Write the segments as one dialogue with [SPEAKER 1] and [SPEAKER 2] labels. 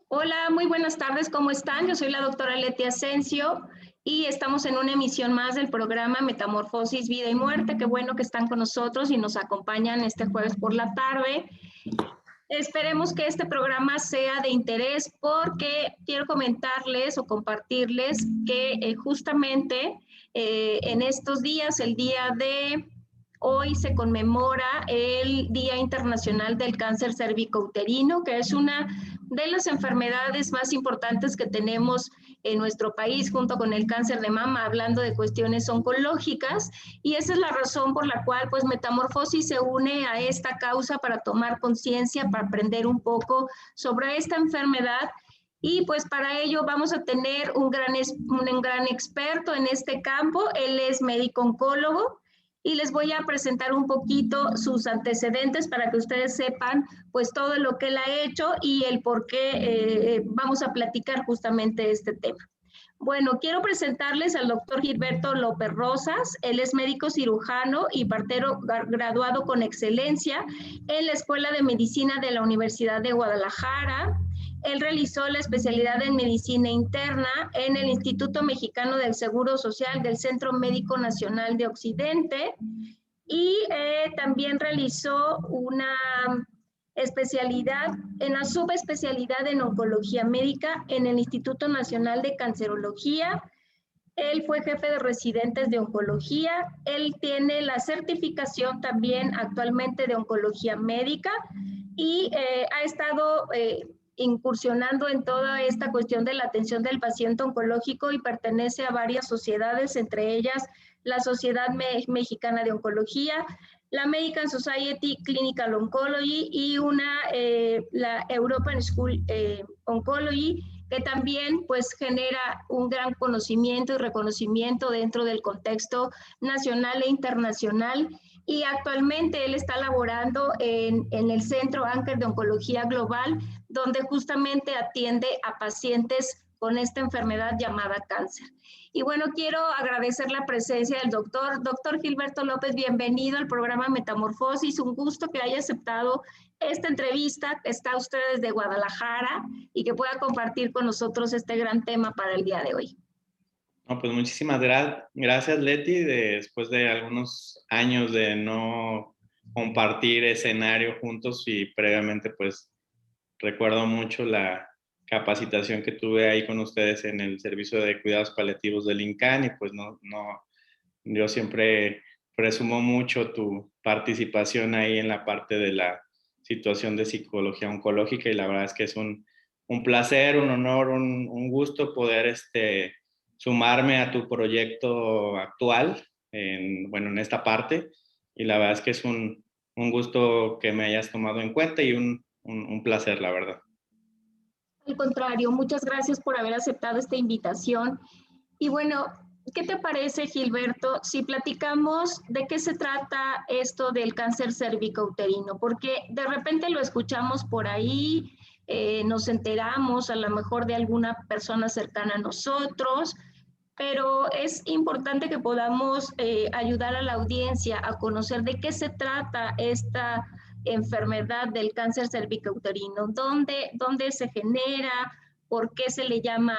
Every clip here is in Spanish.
[SPEAKER 1] Hola, muy buenas tardes, ¿cómo están? Yo soy la doctora Leti Asensio y estamos en una emisión más del programa Metamorfosis, Vida y Muerte. Qué bueno que están con nosotros y nos acompañan este jueves por la tarde. Esperemos que este programa sea de interés porque quiero comentarles o compartirles que justamente en estos días, el día de hoy se conmemora el Día Internacional del Cáncer Cervicouterino, que es una de las enfermedades más importantes que tenemos en nuestro país, junto con el cáncer de mama, hablando de cuestiones oncológicas, y esa es la razón por la cual pues Metamorfosis se une a esta causa para tomar conciencia, para aprender un poco sobre esta enfermedad. Y pues para ello vamos a tener un gran experto en este campo. Él es médico oncólogo y les voy a presentar un poquito sus antecedentes para que ustedes sepan pues todo lo que él ha hecho y el por qué vamos a platicar justamente este tema. Bueno, quiero presentarles al doctor Gilberto López Rosas. Él es médico cirujano y partero graduado con excelencia en la Escuela de Medicina de la Universidad de Guadalajara. Él realizó la especialidad en medicina interna en el Instituto Mexicano del Seguro Social del Centro Médico Nacional de Occidente y también realizó una especialidad en la subespecialidad en oncología médica en el Instituto Nacional de Cancerología. Él fue jefe de residentes de oncología. Él tiene la certificación también actualmente de oncología médica y ha estado incursionando en toda esta cuestión de la atención del paciente oncológico y pertenece a varias sociedades, entre ellas la Sociedad Mexicana de Oncología, la American Society Clinical Oncology y la European School Oncology, que también pues genera un gran conocimiento y reconocimiento dentro del contexto nacional e internacional. Y actualmente él está laborando en el Centro Anker de Oncología Global, donde justamente atiende a pacientes con esta enfermedad llamada cáncer. Y bueno, quiero agradecer la presencia del doctor Gilberto López. Bienvenido al programa Metamorfosis. Un gusto que haya aceptado esta entrevista. Está usted desde Guadalajara y que pueda compartir con nosotros este gran tema para el día de hoy.
[SPEAKER 2] No, pues muchísimas gracias, Leti. Después de algunos años de no compartir escenario juntos y previamente, pues recuerdo mucho la capacitación que tuve ahí con ustedes en el servicio de cuidados paliativos del INCAN y pues yo siempre presumo mucho tu participación ahí en la parte de la situación de psicología oncológica y la verdad es que es un placer, un honor, un gusto poder sumarme a tu proyecto actual, en esta parte, y la verdad es que es un gusto que me hayas tomado en cuenta y un placer, la verdad.
[SPEAKER 1] Al contrario, muchas gracias por haber aceptado esta invitación. Y bueno, ¿qué te parece, Gilberto, si platicamos de qué se trata esto del cáncer cervicouterino? Porque de repente lo escuchamos por ahí, nos enteramos a lo mejor de alguna persona cercana a nosotros, pero es importante que podamos ayudar a la audiencia a conocer de qué se trata esta enfermedad del cáncer cervicouterino, dónde se genera, por qué se le llama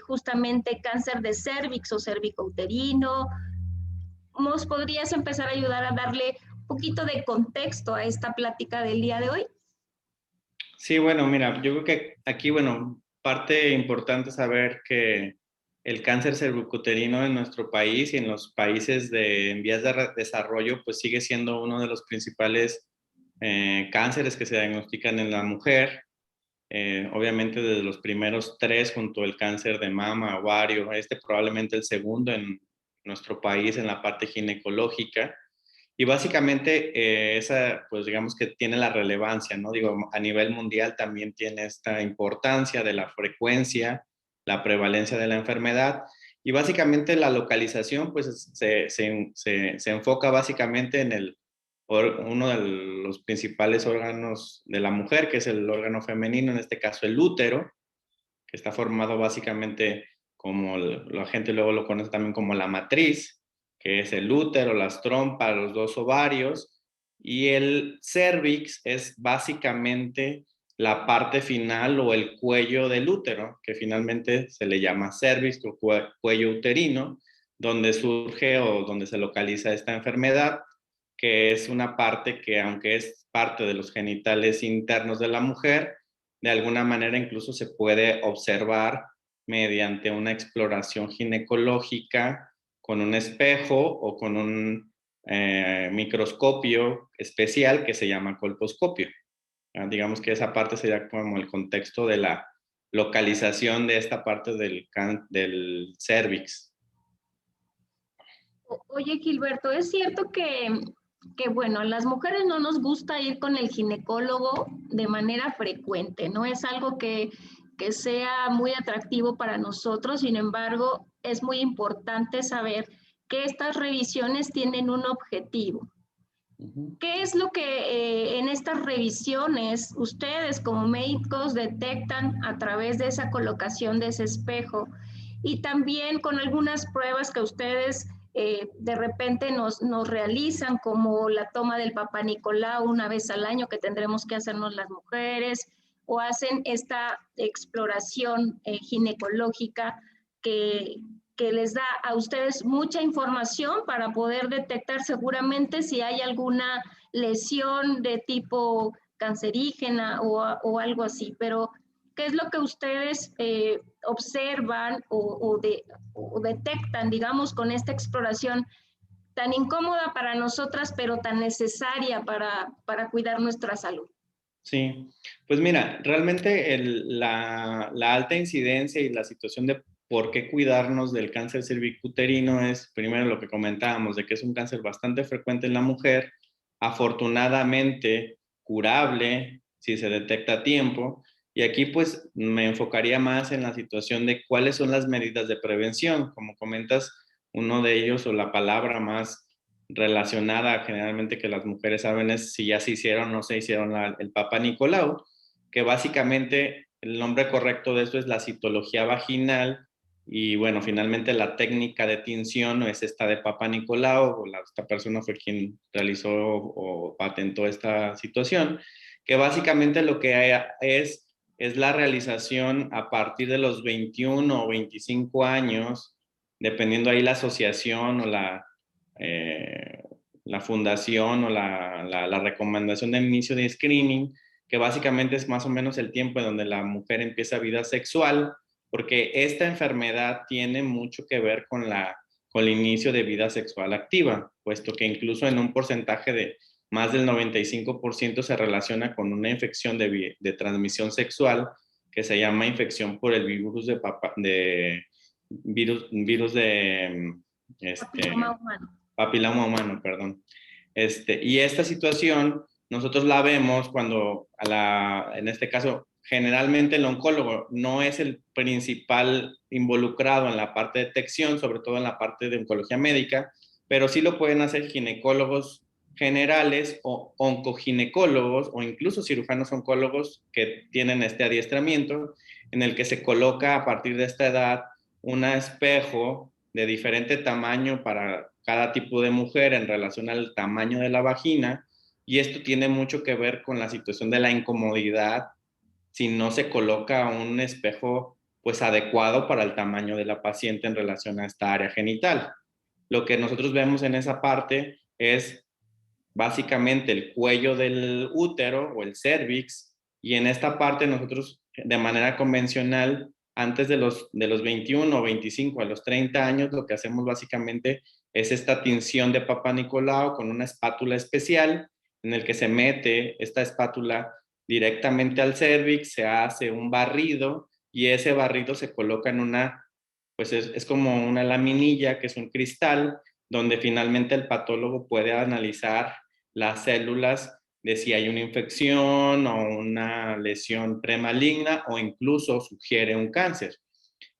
[SPEAKER 1] justamente cáncer de cervix o cervicouterino. ¿Nos podrías empezar a ayudar a darle un poquito de contexto a esta plática del día de hoy?
[SPEAKER 2] Sí, bueno, mira, yo creo que aquí, bueno, parte importante es saber que el cáncer cervicuterino en nuestro país y en los países en vías de desarrollo, pues sigue siendo uno de los principales cánceres que se diagnostican en la mujer. Obviamente desde los primeros tres, junto al cáncer de mama, ovario, probablemente el segundo en nuestro país en la parte ginecológica. Y básicamente esa, pues digamos que tiene la relevancia, ¿no? Digo, a nivel mundial también tiene esta importancia de la frecuencia, la prevalencia de la enfermedad. Y básicamente la localización, pues se enfoca básicamente en uno de los principales órganos de la mujer, que es el órgano femenino, en este caso el útero, que está formado básicamente como la gente luego lo conoce también como la matriz, que es el útero, las trompas, los dos ovarios, y el cervix es básicamente la parte final o el cuello del útero, que finalmente se le llama cervix o cuello uterino, donde surge o donde se localiza esta enfermedad, que es una parte que, aunque es parte de los genitales internos de la mujer, de alguna manera incluso se puede observar mediante una exploración ginecológica con un espejo o con un microscopio especial que se llama colposcopio. Digamos que esa parte sería como el contexto de la localización de esta parte del cervix.
[SPEAKER 1] Oye, Gilberto, es cierto que, bueno, a las mujeres no nos gusta ir con el ginecólogo de manera frecuente, no es algo que sea muy atractivo para nosotros, sin embargo, es muy importante saber que estas revisiones tienen un objetivo. ¿Qué es lo que en estas revisiones ustedes como médicos detectan a través de esa colocación de ese espejo? Y también con algunas pruebas que ustedes de repente nos realizan, como la toma del Papá Nicolau una vez al año que tendremos que hacernos las mujeres, o hacen esta exploración ginecológica que, que les da a ustedes mucha información para poder detectar seguramente si hay alguna lesión de tipo cancerígena o algo así. Pero, ¿qué es lo que ustedes observan o detectan, digamos, con esta exploración tan incómoda para nosotras, pero tan necesaria para cuidar nuestra salud?
[SPEAKER 2] Sí, pues mira, realmente la alta incidencia y la situación de por qué cuidarnos del cáncer cervicuterino es, primero lo que comentábamos, de que es un cáncer bastante frecuente en la mujer, afortunadamente curable si se detecta a tiempo. Y aquí pues me enfocaría más en la situación de cuáles son las medidas de prevención. Como comentas, uno de ellos o la palabra más relacionada generalmente que las mujeres saben es si ya se hicieron o no se hicieron el Papa Nicolau, que básicamente el nombre correcto de esto es la citología vaginal y bueno, finalmente la técnica de tinción es esta de Papa Nicolau, esta persona fue quien realizó o patentó esta situación, que básicamente lo que es la realización a partir de los 21 o 25 años, dependiendo ahí la asociación o la fundación o la recomendación de inicio de screening, que básicamente es más o menos el tiempo en donde la mujer empieza vida sexual, porque esta enfermedad tiene mucho que ver con el inicio de vida sexual activa, puesto que incluso en un porcentaje de más del 95% se relaciona con una infección de transmisión sexual que se llama infección por el virus virus de
[SPEAKER 1] Papiloma humano.
[SPEAKER 2] papiloma humano, perdón. Y esta situación nosotros la vemos cuando, en este caso, generalmente el oncólogo no es el principal involucrado en la parte de detección, sobre todo en la parte de oncología médica, pero sí lo pueden hacer ginecólogos generales o oncoginecólogos o incluso cirujanos oncólogos que tienen este adiestramiento en el que se coloca a partir de esta edad un espejo de diferente tamaño para cada tipo de mujer en relación al tamaño de la vagina, y esto tiene mucho que ver con la situación de la incomodidad si no se coloca un espejo pues adecuado para el tamaño de la paciente en relación a esta área genital. Lo que nosotros vemos en esa parte es básicamente el cuello del útero o el cervix, y en esta parte nosotros de manera convencional, antes de los 21 o 25 a los 30 años, lo que hacemos básicamente es esta tinción de Papa Nicolau con una espátula especial en el que se mete esta espátula directamente al cervix, se hace un barrido y ese barrido se coloca en pues es como una laminilla que es un cristal donde finalmente el patólogo puede analizar las células de si hay una infección o una lesión premaligna o incluso sugiere un cáncer.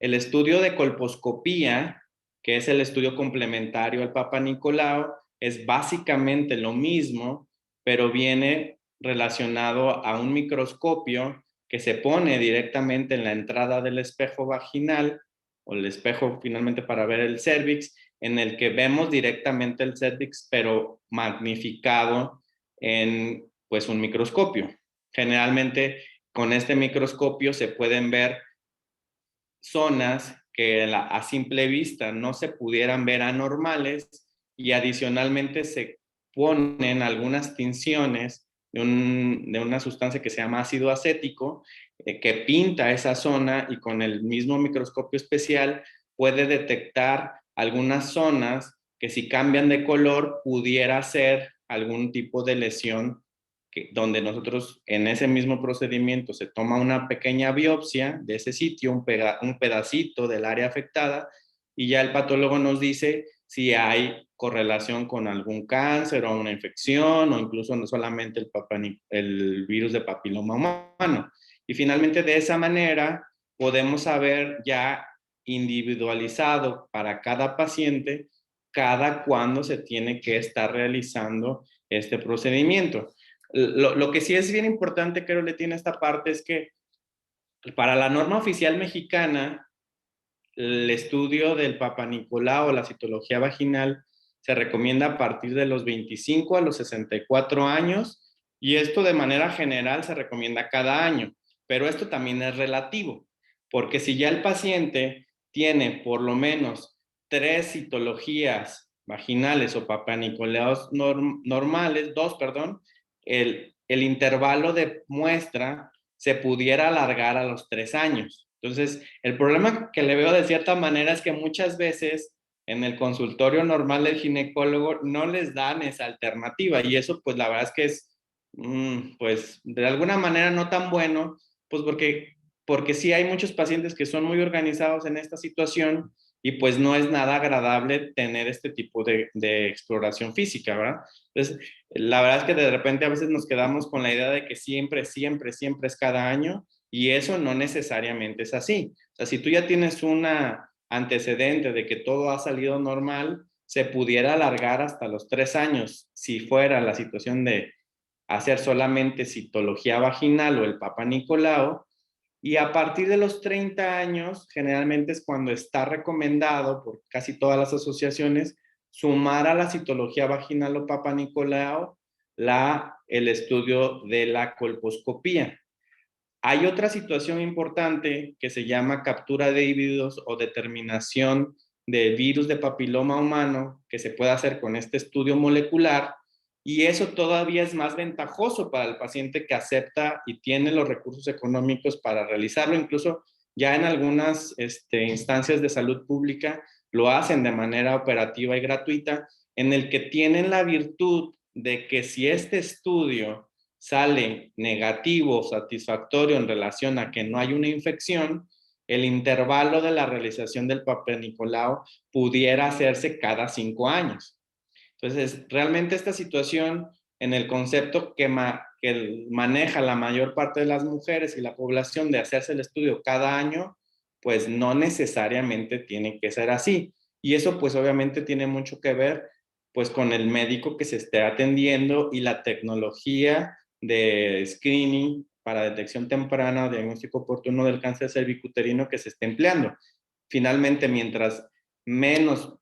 [SPEAKER 2] El estudio de colposcopía, que es el estudio complementario al Papa Nicolau, es básicamente lo mismo, pero viene relacionado a un microscopio que se pone directamente en la entrada del espejo vaginal o el espejo finalmente para ver el cervix, en el que vemos directamente el cervix, pero magnificado en pues un microscopio. Generalmente con este microscopio se pueden ver zonas que a simple vista no se pudieran ver anormales, y adicionalmente se ponen algunas tinciones de una sustancia que se llama ácido acético, que pinta esa zona, y con el mismo microscopio especial puede detectar algunas zonas que, si cambian de color, pudiera ser algún tipo de lesión, donde nosotros en ese mismo procedimiento se toma una pequeña biopsia de ese sitio, un pedacito del área afectada, y ya el patólogo nos dice si hay correlación con algún cáncer o una infección, o incluso no solamente el virus de papiloma humano. Y finalmente, de esa manera podemos saber ya individualizado para cada paciente cada cuándo se tiene que estar realizando este procedimiento. Lo que sí es bien importante, creo, le tiene esta parte, es que para la norma oficial mexicana, el estudio del Papa Nicolau o la citología vaginal se recomienda a partir de los 25 a los 64 años, y esto de manera general se recomienda cada año, pero esto también es relativo, porque si ya el paciente tiene por lo menos 3 citologías vaginales o papanicolaos normales, 2, perdón, el intervalo de muestra se pudiera alargar a los 3 años. Entonces, el problema que le veo de cierta manera es que muchas veces en el consultorio normal del ginecólogo no les dan esa alternativa, y eso pues la verdad es que es, pues de alguna manera no tan bueno, pues porque sí hay muchos pacientes que son muy organizados en esta situación, y pues no es nada agradable tener este tipo de exploración física, ¿verdad? Entonces, la verdad es que de repente a veces nos quedamos con la idea de que siempre, siempre, siempre es cada año, y eso no necesariamente es así. O sea, si tú ya tienes un antecedente de que todo ha salido normal, se pudiera alargar hasta los 3 años si fuera la situación de hacer solamente citología vaginal o el Papa Nicolau. Y a partir de los 30 años, generalmente es cuando está recomendado por casi todas las asociaciones sumar a la citología vaginal o Papa Nicolau el estudio de la colposcopía. Hay otra situación importante que se llama captura de híbridos o determinación de virus de papiloma humano, que se puede hacer con este estudio molecular, y eso todavía es más ventajoso para el paciente que acepta y tiene los recursos económicos para realizarlo. Incluso ya en algunas instancias de salud pública lo hacen de manera operativa y gratuita, en el que tienen la virtud de que si este estudio sale negativo o satisfactorio en relación a que no hay una infección, el intervalo de la realización del Papa Nicolau pudiera hacerse cada 5 años. Entonces, realmente esta situación, en el concepto que maneja la mayor parte de las mujeres y la población, de hacerse el estudio cada año, pues no necesariamente tiene que ser así. Y eso pues obviamente tiene mucho que ver pues con el médico que se esté atendiendo y la tecnología de screening para detección temprana o diagnóstico oportuno del cáncer cervicuterino que se esté empleando. Finalmente, mientras menos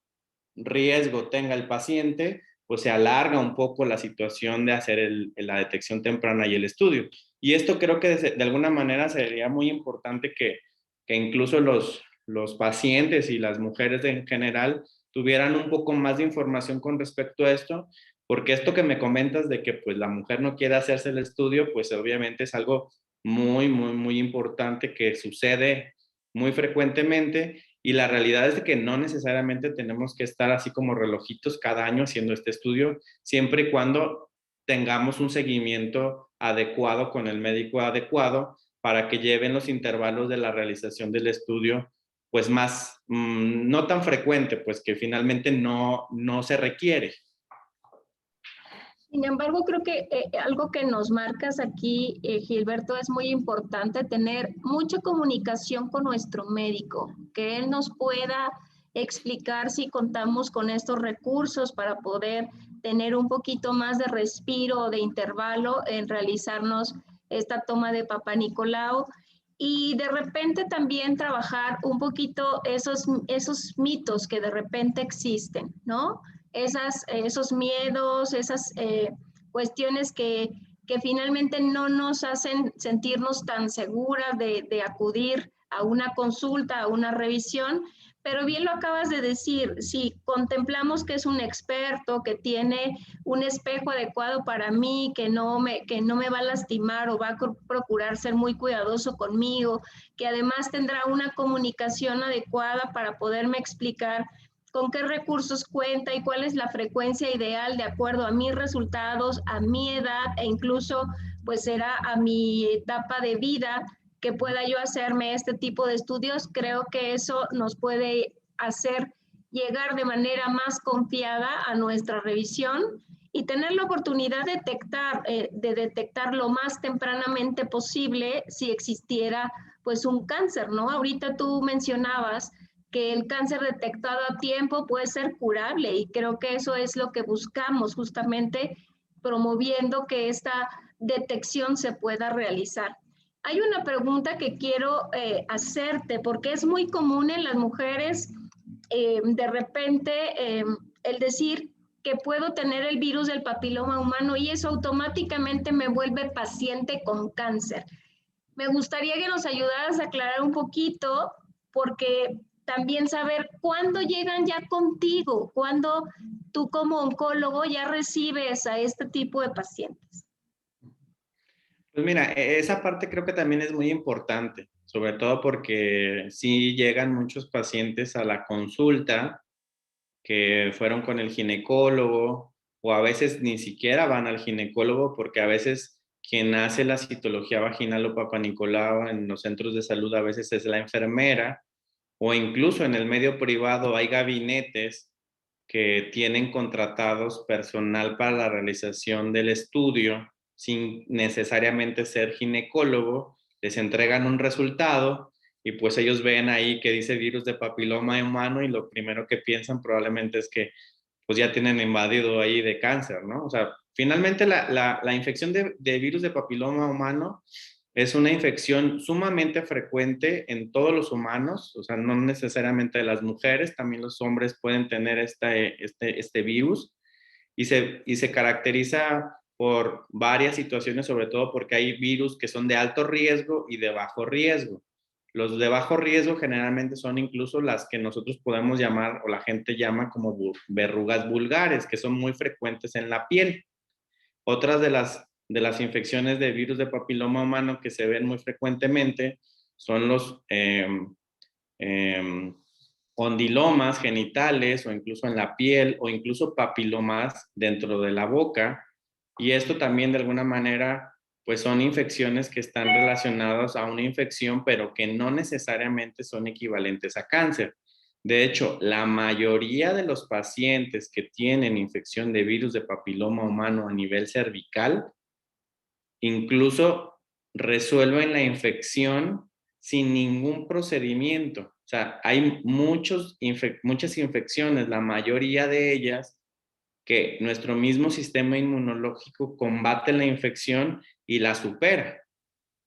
[SPEAKER 2] riesgo tenga el paciente, pues se alarga un poco la situación de hacer la detección temprana y el estudio. Y esto creo que de alguna manera sería muy importante que incluso los pacientes y las mujeres en general tuvieran un poco más de información con respecto a esto, porque esto que me comentas de que pues la mujer no quiere hacerse el estudio, pues obviamente es algo muy, muy, muy importante que sucede muy frecuentemente, y la realidad es de que no necesariamente tenemos que estar así como relojitos cada año haciendo este estudio, siempre y cuando tengamos un seguimiento adecuado con el médico adecuado para que lleven los intervalos de la realización del estudio pues más, no tan frecuente, pues que finalmente no se requiere.
[SPEAKER 1] Sin embargo, creo que algo que nos marcas aquí, Gilberto, es muy importante tener mucha comunicación con nuestro médico, que él nos pueda explicar si contamos con estos recursos para poder tener un poquito más de respiro o de intervalo en realizarnos esta toma de Papa Nicolau, y de repente también trabajar un poquito esos mitos que de repente existen, ¿no? Esos miedos, esas cuestiones que que finalmente no nos hacen sentirnos tan seguras de acudir a una consulta, a una revisión. Pero bien lo acabas de decir, si contemplamos que es un experto, que tiene un espejo adecuado para mí, que no me va a lastimar o va a procurar ser muy cuidadoso conmigo, que además tendrá una comunicación adecuada para poderme explicar con qué recursos cuenta y cuál es la frecuencia ideal de acuerdo a mis resultados, a mi edad e incluso pues será a mi etapa de vida que pueda yo hacerme este tipo de estudios. Creo que eso nos puede hacer llegar de manera más confiada a nuestra revisión y tener la oportunidad de detectar lo más tempranamente posible si existiera pues un cáncer, ¿no? Ahorita tú mencionabas que el cáncer detectado a tiempo puede ser curable y creo que eso es lo que buscamos justamente promoviendo que esta detección se pueda realizar. Hay una pregunta que quiero hacerte porque es muy común en las mujeres de repente el decir que puedo tener el virus del papiloma humano y eso automáticamente me vuelve paciente con cáncer. Me gustaría que nos ayudaras a aclarar un poquito, porque también saber cuándo llegan ya contigo, cuándo tú como oncólogo ya recibes a este tipo de pacientes.
[SPEAKER 2] Pues mira, esa parte creo que también es muy importante, sobre todo porque sí llegan muchos pacientes a la consulta que fueron con el ginecólogo o a veces ni siquiera van al ginecólogo porque a veces quien hace la citología vaginal o papanicolau en los centros de salud a veces es la enfermera o incluso en el medio privado hay gabinetes que tienen contratados personal para la realización del estudio sin necesariamente ser ginecólogo, les entregan un resultado y pues ellos ven ahí que dice virus de papiloma humano y lo primero que piensan probablemente es que pues ya tienen invadido ahí de cáncer, ¿no? O sea, finalmente la infección de virus de papiloma humano es una infección sumamente frecuente en todos los humanos, o sea, no necesariamente de las mujeres, también los hombres pueden tener este virus y se caracteriza por varias situaciones, sobre todo porque hay virus que son de alto riesgo y de bajo riesgo. Los de bajo riesgo generalmente son incluso las que nosotros podemos llamar o la gente llama como verrugas vulgares, que son muy frecuentes en la piel. Otras de las infecciones de virus de papiloma humano que se ven muy frecuentemente son los condilomas genitales o incluso en la piel o incluso papilomas dentro de la boca. Y esto también de alguna manera pues son infecciones que están relacionadas a una infección pero que no necesariamente son equivalentes a cáncer. De hecho, la mayoría de los pacientes que tienen infección de virus de papiloma humano a nivel cervical incluso resuelven la infección sin ningún procedimiento. O sea, hay muchas infecciones, la mayoría de ellas, que nuestro mismo sistema inmunológico combate la infección y la supera.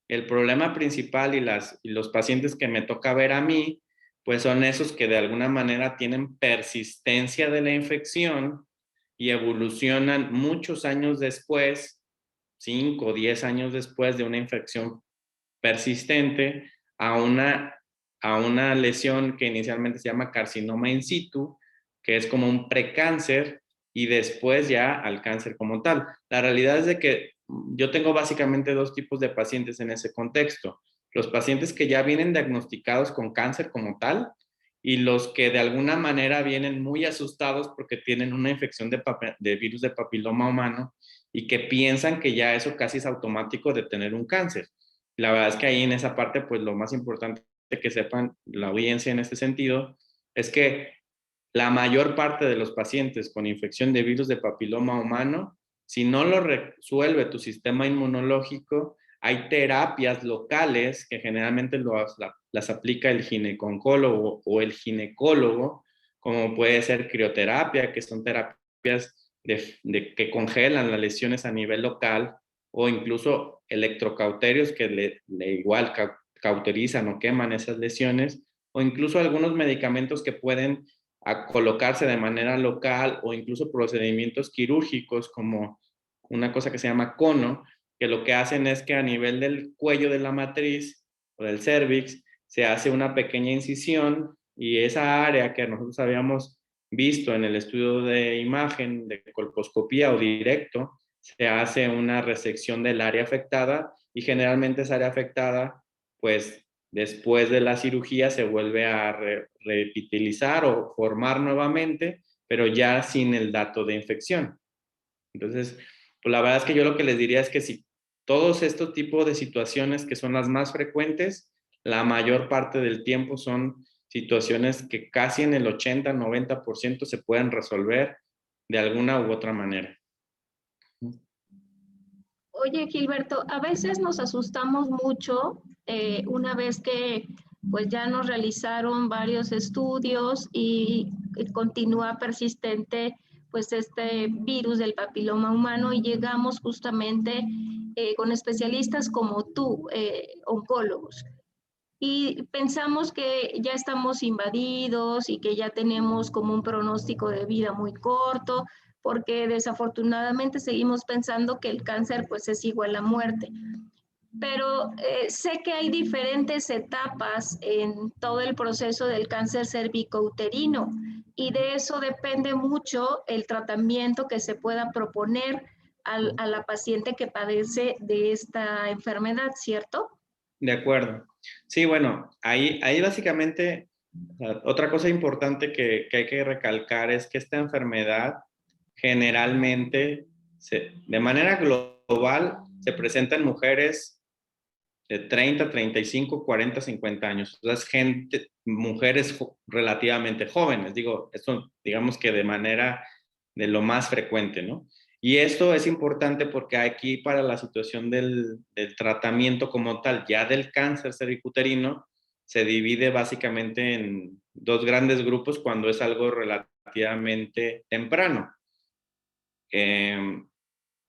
[SPEAKER 2] El problema principal y los pacientes que me toca ver a mí, pues son esos que de alguna manera tienen persistencia de la infección y evolucionan muchos años después, 5 o 10 años después de una infección persistente a una lesión que inicialmente se llama carcinoma in situ, que es como un precáncer, y después ya al cáncer como tal. La realidad es de que yo tengo básicamente dos tipos de pacientes en ese contexto. Los pacientes que ya vienen diagnosticados con cáncer como tal y los que de alguna manera vienen muy asustados porque tienen una infección de virus de papiloma humano y que piensan que ya eso casi es automático de tener un cáncer. La verdad es que ahí en esa parte, pues lo más importante que sepan la audiencia en este sentido es que la mayor parte de los pacientes con infección de virus de papiloma humano, si no lo resuelve tu sistema inmunológico, hay terapias locales que generalmente las aplica el gineconcólogo o el ginecólogo, como puede ser crioterapia, que son terapias que congelan las lesiones a nivel local, o incluso electrocauterios que le igual cauterizan o queman esas lesiones, o incluso algunos medicamentos que pueden colocarse de manera local o incluso procedimientos quirúrgicos como una cosa que se llama cono, que lo que hacen es que a nivel del cuello de la matriz o del cérvix se hace una pequeña incisión y esa área que nosotros habíamos visto en el estudio de imagen de colposcopía o directo, se hace una resección del área afectada y generalmente esa área afectada, pues después de la cirugía se vuelve a reepitelizar o formar nuevamente, pero ya sin el dato de infección. Entonces, pues la verdad es que yo lo que les diría es que si todos estos tipos de situaciones que son las más frecuentes, la mayor parte del tiempo son situaciones que casi en el 80-90% se pueden resolver de alguna u otra manera.
[SPEAKER 1] Oye, Gilberto, a veces nos asustamos mucho una vez que pues ya nos realizaron varios estudios y continúa persistente pues este virus del papiloma humano y llegamos justamente con especialistas como tú, oncólogos. Y pensamos que ya estamos invadidos y que ya tenemos como un pronóstico de vida muy corto, porque desafortunadamente seguimos pensando que el cáncer pues es igual a muerte. Pero sé que hay diferentes etapas en todo el proceso del cáncer cervicouterino y de eso depende mucho el tratamiento que se pueda proponer a la paciente que padece de esta enfermedad, ¿cierto?
[SPEAKER 2] De acuerdo. Sí, bueno, ahí básicamente otra cosa importante que hay que recalcar es que esta enfermedad generalmente, de manera global, se presenta en mujeres de 30, 35, 40, 50 años. O sea, es gente, mujeres relativamente jóvenes. Digo, esto digamos que de manera de lo más frecuente, ¿no? Y esto es importante porque aquí para la situación del tratamiento como tal, ya del cáncer cervicuterino, se divide básicamente en dos grandes grupos cuando es algo relativamente temprano, eh,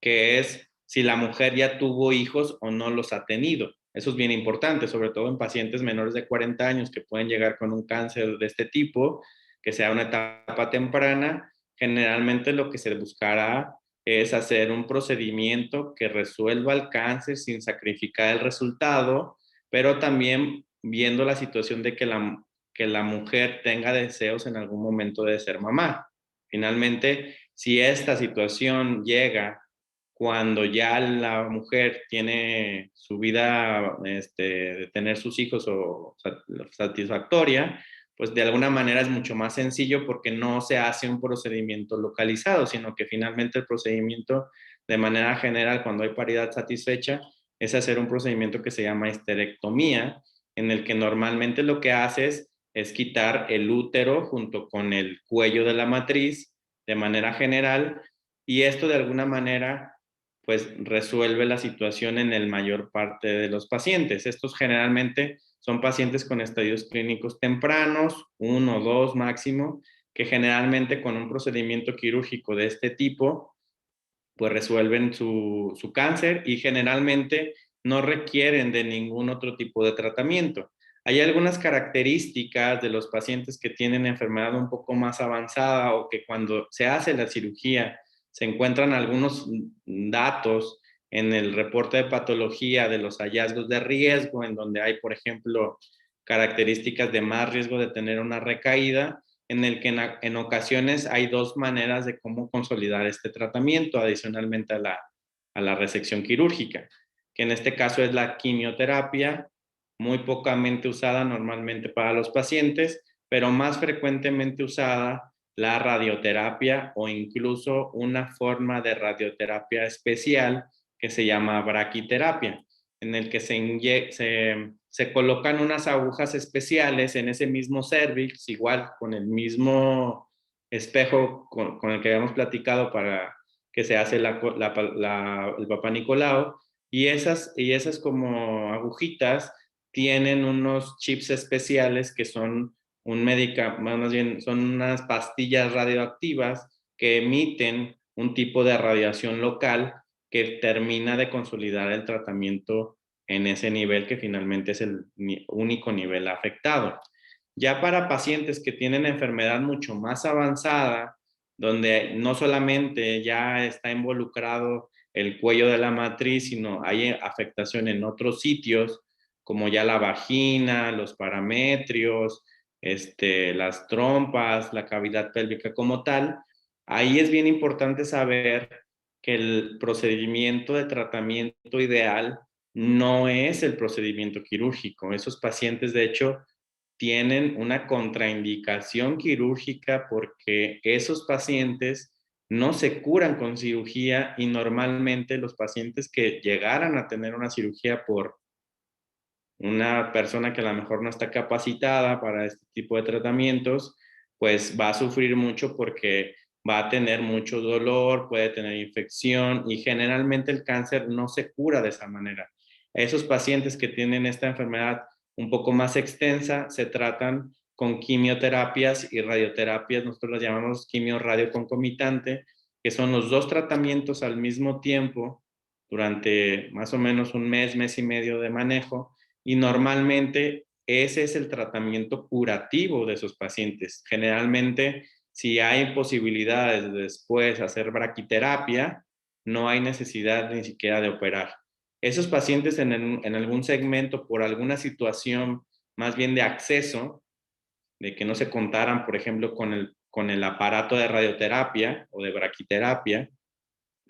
[SPEAKER 2] que es si la mujer ya tuvo hijos o no los ha tenido. Eso es bien importante, sobre todo en pacientes menores de 40 años que pueden llegar con un cáncer de este tipo, que sea una etapa temprana. Generalmente lo que se buscará es hacer un procedimiento que resuelva el cáncer sin sacrificar el resultado, pero también viendo la situación de que la mujer tenga deseos en algún momento de ser mamá. Finalmente, si esta situación llega cuando ya la mujer tiene su vida, de tener sus hijos o satisfactoria, pues de alguna manera es mucho más sencillo porque no se hace un procedimiento localizado, sino que finalmente el procedimiento de manera general, cuando hay paridad satisfecha, es hacer un procedimiento que se llama histerectomía, en el que normalmente lo que haces es quitar el útero junto con el cuello de la matriz de manera general, y esto de alguna manera pues resuelve la situación en el mayor parte de los pacientes. Estos generalmente son pacientes con estadios clínicos tempranos, 1 o 2 máximo, que generalmente con un procedimiento quirúrgico de este tipo, pues resuelven su cáncer y generalmente no requieren de ningún otro tipo de tratamiento. Hay algunas características de los pacientes que tienen enfermedad un poco más avanzada o que cuando se hace la cirugía se encuentran algunos datos en el reporte de patología de los hallazgos de riesgo, en donde hay, por ejemplo, características de más riesgo de tener una recaída, en el que en ocasiones hay dos maneras de cómo consolidar este tratamiento adicionalmente a la resección quirúrgica, que en este caso es la quimioterapia, muy pocamente usada normalmente para los pacientes, pero más frecuentemente usada la radioterapia o incluso una forma de radioterapia especial que se llama braquiterapia, en el que se colocan unas agujas especiales en ese mismo cervix, igual con el mismo espejo con el que habíamos platicado para que se hace el Papá Nicolau, y esas como agujitas tienen unos chips especiales que son más bien son unas pastillas radioactivas que emiten un tipo de radiación local que termina de consolidar el tratamiento en ese nivel que finalmente es el único nivel afectado. Ya para pacientes que tienen enfermedad mucho más avanzada, donde no solamente ya está involucrado el cuello de la matriz, sino hay afectación en otros sitios, como ya la vagina, los parametrios, las trompas, la cavidad pélvica como tal. Ahí es bien importante saber que el procedimiento de tratamiento ideal no es el procedimiento quirúrgico. Esos pacientes, de hecho, tienen una contraindicación quirúrgica porque esos pacientes no se curan con cirugía y normalmente los pacientes que llegaran a tener una cirugía por una persona que a lo mejor no está capacitada para este tipo de tratamientos, pues va a sufrir mucho porque va a tener mucho dolor, puede tener infección y generalmente el cáncer no se cura de esa manera. Esos pacientes que tienen esta enfermedad un poco más extensa se tratan con quimioterapias y radioterapias, nosotros las llamamos quimio-radio concomitante, que son los dos tratamientos al mismo tiempo durante más o menos un mes, mes y medio de manejo, y normalmente ese es el tratamiento curativo de esos pacientes. Generalmente, si hay posibilidades de después hacer braquiterapia, no hay necesidad ni siquiera de operar. Esos pacientes en algún segmento, por alguna situación más bien de acceso, de que no se contaran, por ejemplo, con el aparato de radioterapia o de braquiterapia,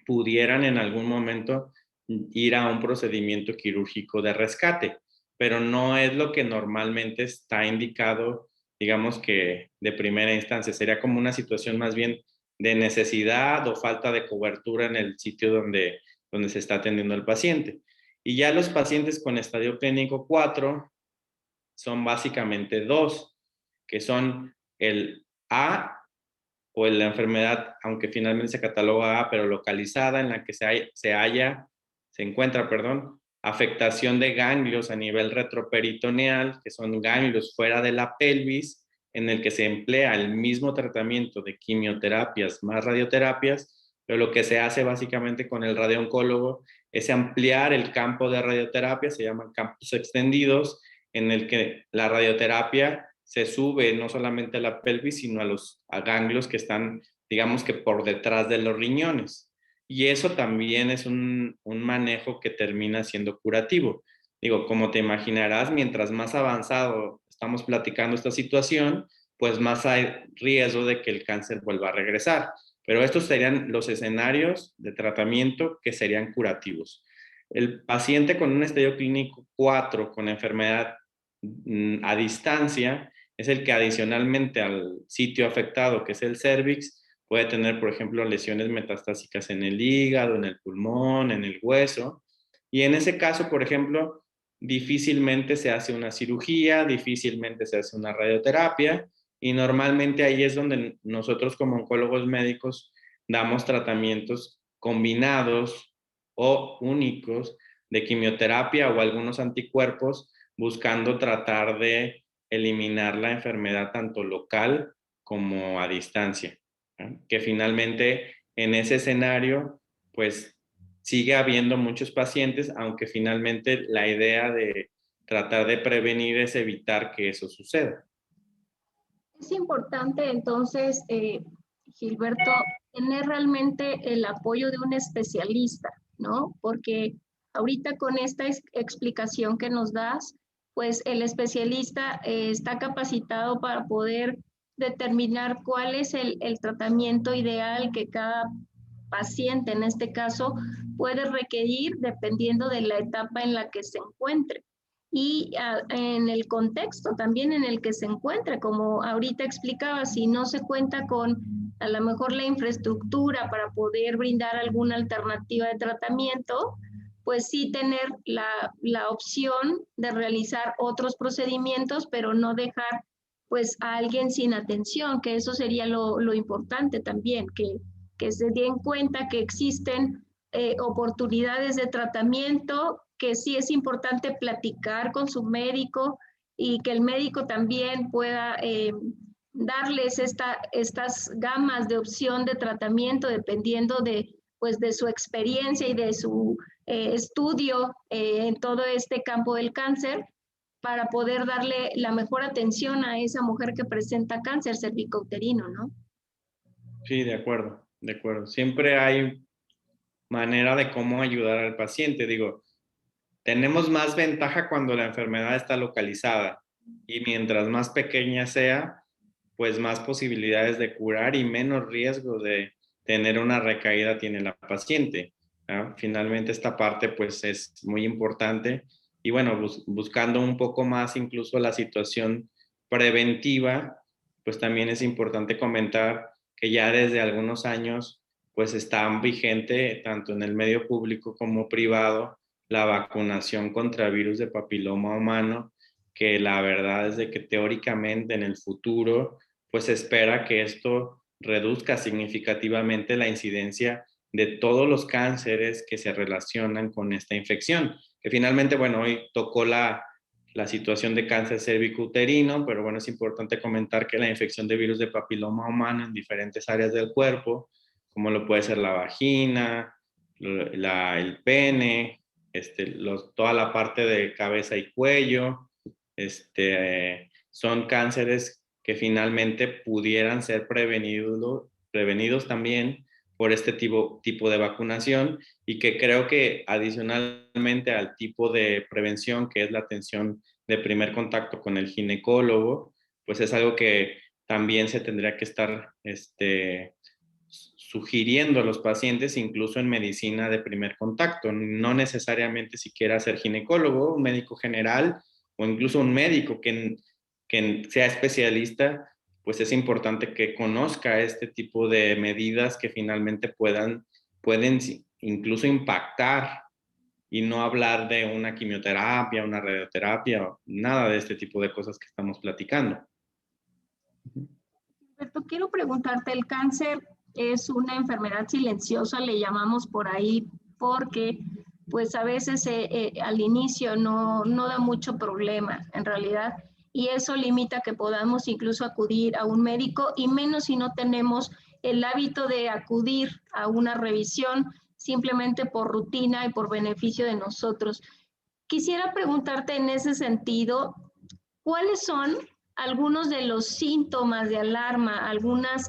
[SPEAKER 2] pudieran en algún momento ir a un procedimiento quirúrgico de rescate, pero no es lo que normalmente está indicado, digamos que de primera instancia. Sería como una situación más bien de necesidad o falta de cobertura en el sitio donde se está atendiendo al paciente. Y ya los pacientes con estadio clínico 4 son básicamente dos, que son el A o la enfermedad, aunque finalmente se cataloga A, pero localizada, en la que se encuentra, afectación de ganglios a nivel retroperitoneal, que son ganglios fuera de la pelvis, en el que se emplea el mismo tratamiento de quimioterapias más radioterapias, pero lo que se hace básicamente con el radiooncólogo es ampliar el campo de radioterapia, se llaman campos extendidos, en el que la radioterapia se sube no solamente a la pelvis, sino a ganglios que están, digamos que por detrás de los riñones. Y eso también es un manejo que termina siendo curativo. Digo, como te imaginarás, mientras más avanzado estamos platicando esta situación, pues más hay riesgo de que el cáncer vuelva a regresar. Pero estos serían los escenarios de tratamiento que serían curativos. El paciente con un estadio clínico 4 con enfermedad a distancia es el que adicionalmente al sitio afectado, que es el cérvix, puede tener, por ejemplo, lesiones metastásicas en el hígado, en el pulmón, en el hueso. Y en ese caso, por ejemplo, difícilmente se hace una cirugía, difícilmente se hace una radioterapia, y normalmente ahí es donde nosotros como oncólogos médicos damos tratamientos combinados o únicos de quimioterapia o algunos anticuerpos buscando tratar de eliminar la enfermedad tanto local como a distancia, ¿no? Que finalmente en ese escenario, pues sigue habiendo muchos pacientes, aunque finalmente la idea de tratar de prevenir es evitar que eso suceda.
[SPEAKER 1] Es importante entonces, Gilberto, tener realmente el apoyo de un especialista, ¿no? Porque ahorita con esta explicación que nos das, pues el especialista está capacitado para poder determinar cuál es el tratamiento ideal que cada paciente, en este caso, puede requerir dependiendo de la etapa en la que se encuentre y en el contexto también en el que se encuentra, como ahorita explicaba, si no se cuenta con a lo mejor la infraestructura para poder brindar alguna alternativa de tratamiento, pues sí tener la opción de realizar otros procedimientos, pero no dejar pues a alguien sin atención, que eso sería lo importante también, que se den cuenta que existen oportunidades de tratamiento, que sí es importante platicar con su médico y que el médico también pueda darles estas gamas de opción de tratamiento dependiendo pues, de su experiencia y de su estudio en todo este campo del cáncer para poder darle la mejor atención a esa mujer que presenta cáncer cervicouterino, ¿no?
[SPEAKER 2] Sí, de acuerdo, de acuerdo. Siempre hay manera de cómo ayudar al paciente. Digo, tenemos más ventaja cuando la enfermedad está localizada y mientras más pequeña sea, pues más posibilidades de curar y menos riesgo de tener una recaída tiene la paciente, ¿no? Finalmente esta parte pues es muy importante y bueno, buscando un poco más incluso la situación preventiva, pues también es importante comentar que ya desde algunos años pues está vigente tanto en el medio público como privado la vacunación contra virus de papiloma humano, que la verdad es de que teóricamente en el futuro pues se espera que esto reduzca significativamente la incidencia de todos los cánceres que se relacionan con esta infección. Que finalmente, bueno, hoy tocó la situación de cáncer cervicouterino, pero bueno, es importante comentar que la infección de virus de papiloma humano en diferentes áreas del cuerpo, como lo puede ser la vagina, el pene, toda la parte de cabeza y cuello, son cánceres que finalmente pudieran ser prevenidos también por este tipo de vacunación y que creo que adicionalmente al tipo de prevención que es la atención de primer contacto con el ginecólogo, pues es algo que también se tendría que estar sugiriendo a los pacientes, incluso en medicina de primer contacto, no necesariamente siquiera ser ginecólogo, un médico general o incluso un médico que sea especialista, pues es importante que conozca este tipo de medidas que finalmente pueden incluso impactar y no hablar de una quimioterapia, una radioterapia, nada de este tipo de cosas que estamos platicando.
[SPEAKER 1] Alberto, quiero preguntarte, el cáncer es una enfermedad silenciosa, le llamamos por ahí, porque pues a veces al inicio no da mucho problema en realidad, y eso limita que podamos incluso acudir a un médico y menos si no tenemos el hábito de acudir a una revisión simplemente por rutina y por beneficio de nosotros. Quisiera preguntarte en ese sentido, ¿cuáles son algunos de los síntomas de alarma, algunos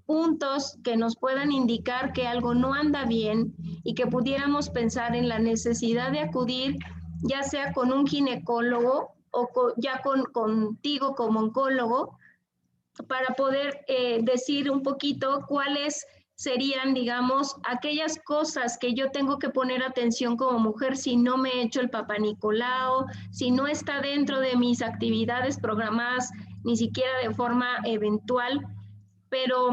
[SPEAKER 1] puntos que nos puedan indicar que algo no anda bien y que pudiéramos pensar en la necesidad de acudir ya sea con un ginecólogo o contigo como oncólogo para poder decir un poquito cuáles serían, digamos, aquellas cosas que yo tengo que poner atención como mujer si no me he hecho el Papá Nicolau, si no está dentro de mis actividades programadas, ni siquiera de forma eventual, pero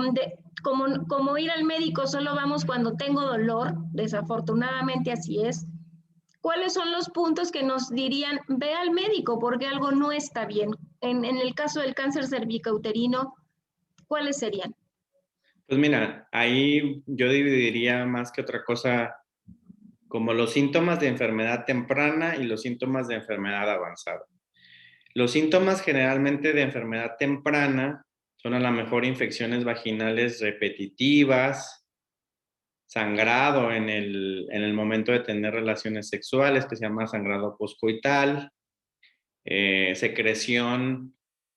[SPEAKER 1] como ir al médico solo vamos cuando tengo dolor, desafortunadamente así es. ¿Cuáles son los puntos que nos dirían, ve al médico porque algo no está bien? En el caso del cáncer cervicouterino, ¿cuáles serían?
[SPEAKER 2] Pues mira, ahí yo dividiría más que otra cosa como los síntomas de enfermedad temprana y los síntomas de enfermedad avanzada. Los síntomas generalmente de enfermedad temprana son a lo mejor infecciones vaginales repetitivas, sangrado en el momento de tener relaciones sexuales, que se llama sangrado poscoital, secreción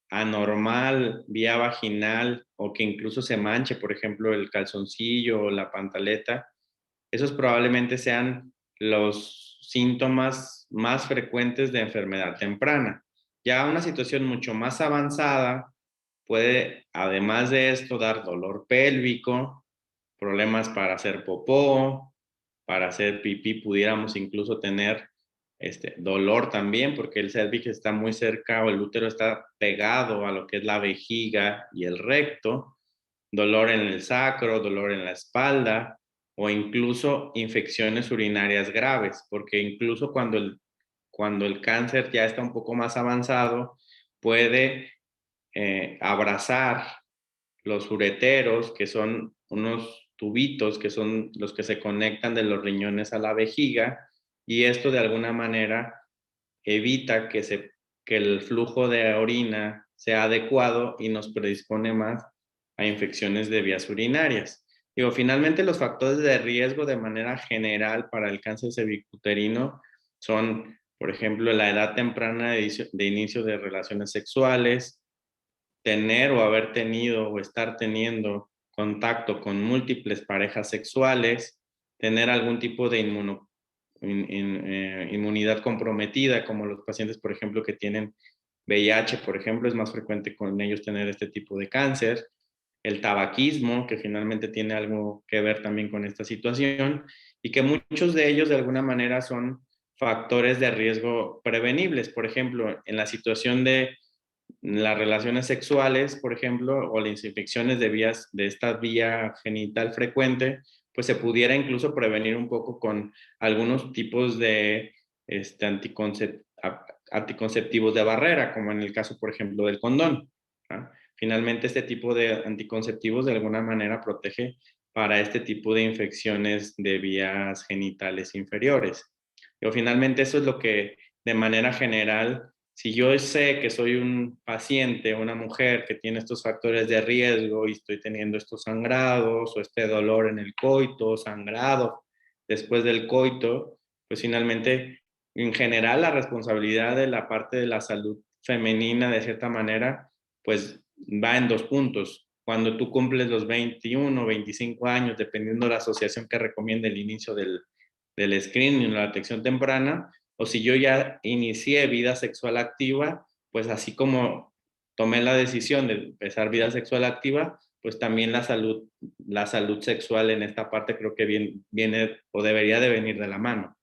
[SPEAKER 2] anormal vía vaginal o que incluso se manche, por ejemplo, el calzoncillo o la pantaleta. Esos probablemente sean los síntomas más frecuentes de enfermedad temprana. Ya una situación mucho más avanzada puede, además de esto, dar dolor pélvico, problemas para hacer popó, para hacer pipí, pudiéramos incluso tener dolor también, porque el cervix está muy cerca o el útero está pegado a lo que es la vejiga y el recto, dolor en el sacro, dolor en la espalda o incluso infecciones urinarias graves, porque incluso cuando el cáncer ya está un poco más avanzado, puede abrazar los ureteros, que son unos tubitos que son los que se conectan de los riñones a la vejiga, y esto de alguna manera evita que el flujo de orina sea adecuado y nos predispone más a infecciones de vías urinarias. Digo, finalmente los factores de riesgo de manera general para el cáncer cervicuterino son, por ejemplo, la edad temprana de inicio de relaciones sexuales, tener o haber tenido o estar teniendo contacto con múltiples parejas sexuales, tener algún tipo de inmunidad comprometida, como los pacientes, por ejemplo, que tienen VIH, por ejemplo, es más frecuente con ellos tener este tipo de cáncer. El tabaquismo, que finalmente tiene algo que ver también con esta situación, y que muchos de ellos de alguna manera son factores de riesgo prevenibles. Por ejemplo, en la situación de las relaciones sexuales, por ejemplo, o las infecciones de esta vía genital frecuente, pues se pudiera incluso prevenir un poco con algunos tipos de anticonceptivos de barrera, como en el caso, por ejemplo, del condón, ¿no? Finalmente, este tipo de anticonceptivos de alguna manera protege para este tipo de infecciones de vías genitales inferiores. Pero finalmente eso es lo que de manera general, si yo sé que soy un paciente, una mujer que tiene estos factores de riesgo y estoy teniendo estos sangrados o este dolor en el coito, sangrado después del coito, pues finalmente, en general, la responsabilidad de la parte de la salud femenina, de cierta manera, pues va en dos puntos. Cuando tú cumples los 21, 25 años, dependiendo de la asociación que recomienda el inicio del screening, la detección temprana, o si yo ya inicié vida sexual activa, pues así como tomé la decisión de empezar vida sexual activa, pues también la salud sexual en esta parte creo que viene o debería de venir de la mano.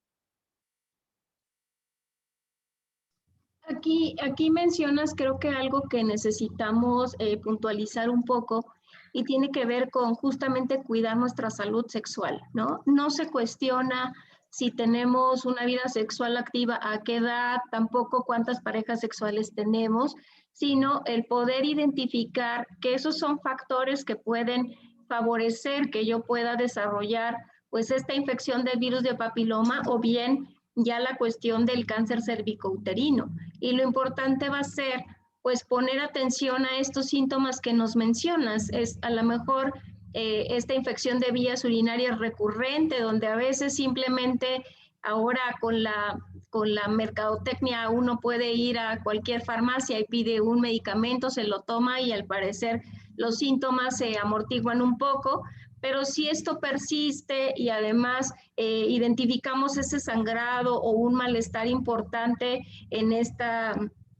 [SPEAKER 1] Aquí mencionas, creo que algo que necesitamos puntualizar un poco y tiene que ver con justamente cuidar nuestra salud sexual, ¿no? No se cuestiona si tenemos una vida sexual activa, a qué edad, tampoco cuántas parejas sexuales tenemos, sino el poder identificar que esos son factores que pueden favorecer que yo pueda desarrollar pues esta infección del virus de papiloma o bien ya la cuestión del cáncer cervicouterino. Y lo importante va a ser, pues, poner atención a estos síntomas que nos mencionas. Es a lo mejor esta infección de vías urinarias recurrente, donde a veces simplemente ahora con la mercadotecnia uno puede ir a cualquier farmacia y pide un medicamento, se lo toma y al parecer los síntomas se amortiguan un poco, pero si esto persiste y además identificamos ese sangrado o un malestar importante en esta,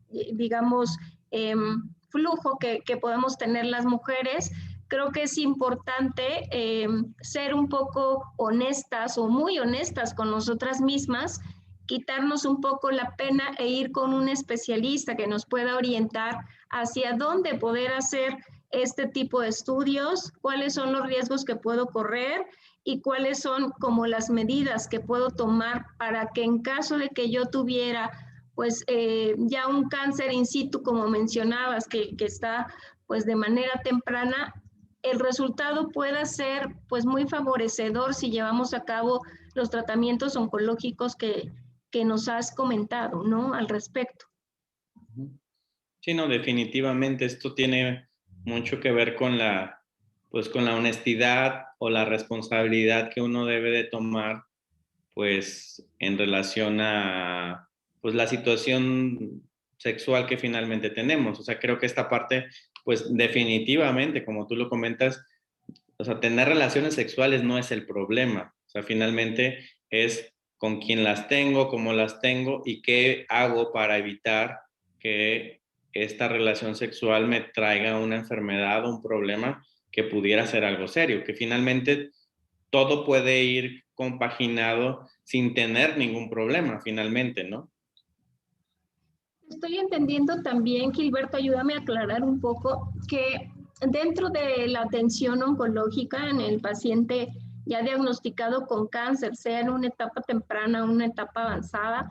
[SPEAKER 1] digamos, flujo que podemos tener las mujeres, creo que es importante ser un poco honestas o muy honestas con nosotras mismas, quitarnos un poco la pena e ir con un especialista que nos pueda orientar hacia dónde poder hacer este tipo de estudios, cuáles son los riesgos que puedo correr y cuáles son como las medidas que puedo tomar para que en caso de que yo tuviera pues ya un cáncer in situ, como mencionabas, que está pues de manera temprana, el resultado pueda ser pues muy favorecedor si llevamos a cabo los tratamientos oncológicos que nos has comentado, ¿no? Al respecto.
[SPEAKER 2] Sí, no, definitivamente esto tiene mucho que ver con pues con la honestidad o la responsabilidad que uno debe de tomar, pues en relación a pues la situación sexual que finalmente tenemos. O sea, creo que esta parte, pues definitivamente, como tú lo comentas, o sea, tener relaciones sexuales no es el problema. O sea, finalmente es con quién las tengo, cómo las tengo y qué hago para evitar que esta relación sexual me traiga una enfermedad o un problema que pudiera ser algo serio, que finalmente todo puede ir compaginado sin tener ningún problema, finalmente, ¿no?
[SPEAKER 1] Estoy entendiendo también, Gilberto, ayúdame a aclarar un poco que dentro de la atención oncológica en el paciente ya diagnosticado con cáncer, sea en una etapa temprana o una etapa avanzada,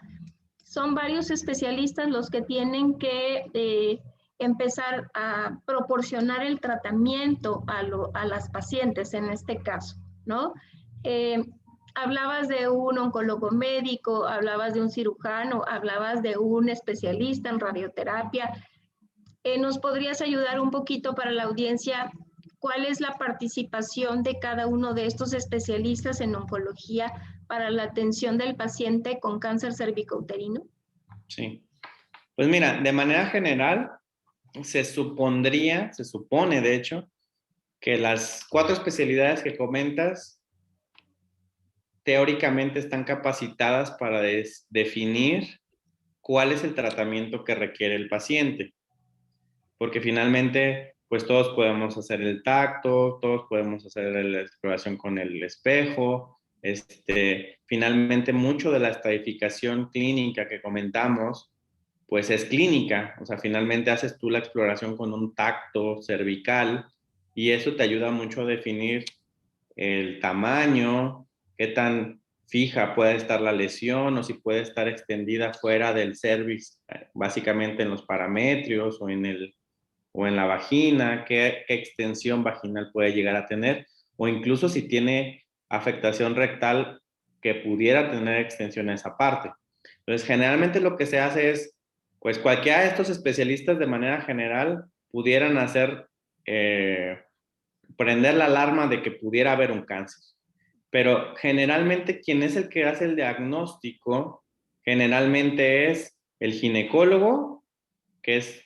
[SPEAKER 1] son varios especialistas los que tienen que empezar a proporcionar el tratamiento a las pacientes en este caso, ¿no? Hablabas de un oncólogo médico, hablabas de un cirujano, hablabas de un especialista en radioterapia. ¿Nos podrías ayudar un poquito para la audiencia? ¿Cuál es la participación de cada uno de estos especialistas en oncología para la atención del paciente con cáncer cervicouterino?
[SPEAKER 2] Sí. Pues mira, de manera general, se supone de hecho, que las 4 especialidades que comentas teóricamente están capacitadas para definir cuál es el tratamiento que requiere el paciente. Porque finalmente, pues todos podemos hacer el tacto, todos podemos hacer la exploración con el espejo. Finalmente, mucho de la estadificación clínica que comentamos, pues es clínica. O sea, finalmente haces tú la exploración con un tacto cervical y eso te ayuda mucho a definir el tamaño, qué tan fija puede estar la lesión o si puede estar extendida fuera del cervix, básicamente en los parametrios o en la vagina, qué extensión vaginal puede llegar a tener, o incluso si tiene afectación rectal que pudiera tener extensión a esa parte. Entonces, generalmente lo que se hace es, pues cualquiera de estos especialistas de manera general pudieran hacer, prender la alarma de que pudiera haber un cáncer. Pero generalmente quien es el que hace el diagnóstico, generalmente es el ginecólogo, que es